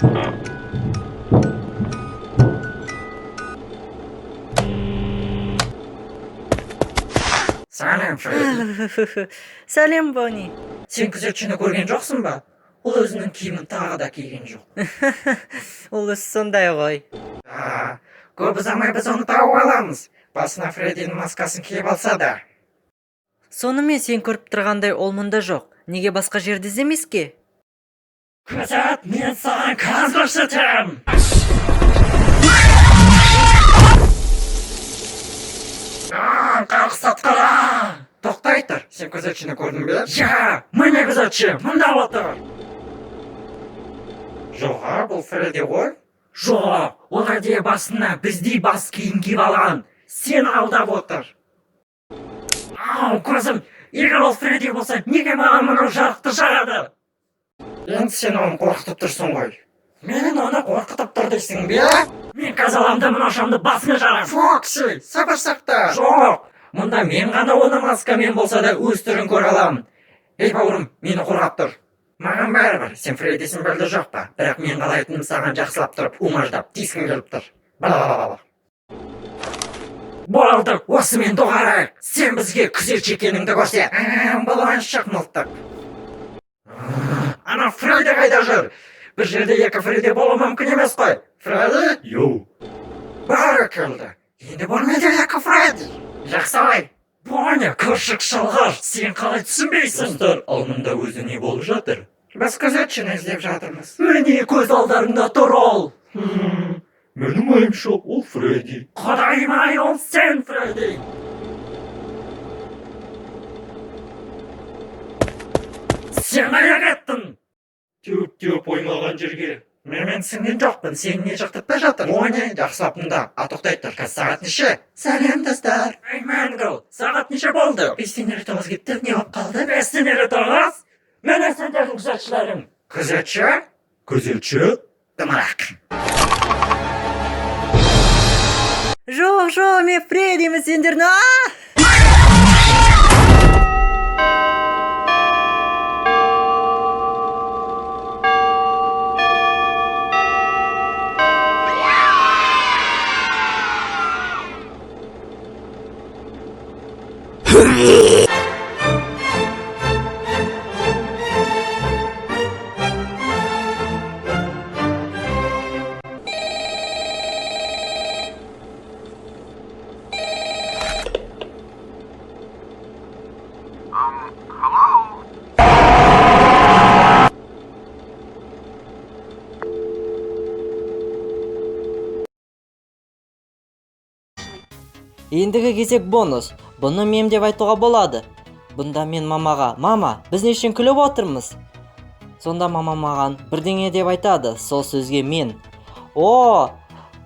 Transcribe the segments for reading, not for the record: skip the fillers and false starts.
Сәлем, Фредди. Сәлем, Бонни. Сен күзетшіні көрген жоқсың ба? Ол өзінің киімін тағы да киген жоқ. Ол өз сондай ғой. Көп ұзамай біз оны тауып аламыз. Басына Фреддидің маскасын киіп алса да. Сонымен сен көріп тұрғандай ол мұнда жоқ. Неге басқа жерде іздемеске? Күзет, мен саған қазір көрсетем. Қарқысат қара. Тоқтай тұр, сен күзетшіні көрдің бе? Ja, міне күзетші, мұнда отыр. Жоға, бұл Фредди ғой? Жоқ, ол әдейі басына біздей бас киім киіп алған. Сен алдап отыр. Ау, көзім, егер ол Фредди болса, неге маған мұны жарықты жағады? Енді сен оны қорқытып тұрсың ғой. Мен оны қорқытып тұр дейсің бе? Мен қазаламды мұны шамды басына жарам. Фокси, сабыр сақта. Жоқ, мұнда мен ғана оны маскамен болса да өз түрін көре аламын. Ей бауырым, мені қорғап тұр. Маған бәрібір, сен Фреддисің білді жоқ па? Бірақ мен қалайтыным саған жақсылап тұрып, умаждап, тиіскім келіп тұр. Бала. Болды, осымен доғарайық. Сен бізге күзетші екеніңді көрсе. Бұл ойыншық мылтық. Ана Фредди қайда жүр? Bir жерде екі Фредди болу мүмкін емес қой. Фредди? Йоу. Бәрі келді. Енді бөлмеде екі Фредди. Жақсы ой. Бонни, күршік шалғаш, сен қалай түсінбейсің? Достар, ал мұнда өзі не болып жатыр? Біз күзетшіні іздеп жатырмыз. Міне көз алдарында тұр ол. Менің ойымша ол Фредди. Құдайым-ай, ол сен, Фредди. Сен аяқ еттің. Теуіп оймаған жерге. Мен сенген жоқпын, сен не жақтатпай жатыр? Бонни, жақсылап тыңда. Тоқтай тұр, қазір сағат неше? Сәлем, достар. Ей, Мэнгл, сағат неше болды? 5:09 кетті, не болып қалды? 5:09? Міне сендердің күзетшілерің. Күзетші? Күзетші? Дымырақ. Жоқ, мен Фреддимін сендердің. Ендігі кезек бонус. Бұны мем деп айтуға болады. Бұнда мен мамаға, мама, біз не үшін күліп отырмыз? Сонда мама маған бірдеңе деп айтады, сол сөзге мен. О,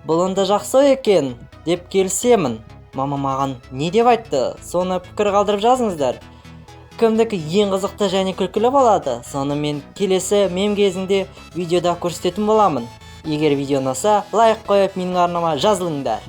бұл онда жақсы екен, деп келісемін. Мама маған не деп айтты? Соны пікір қалдырып жазыңыздар. Кімдікі ең қызықты және күлкілі болады? Соны мен келесі мем кезінде видеода көрсететін боламын. Егер видео ұнаса, лайк қойып менің арнама жазылыңдар.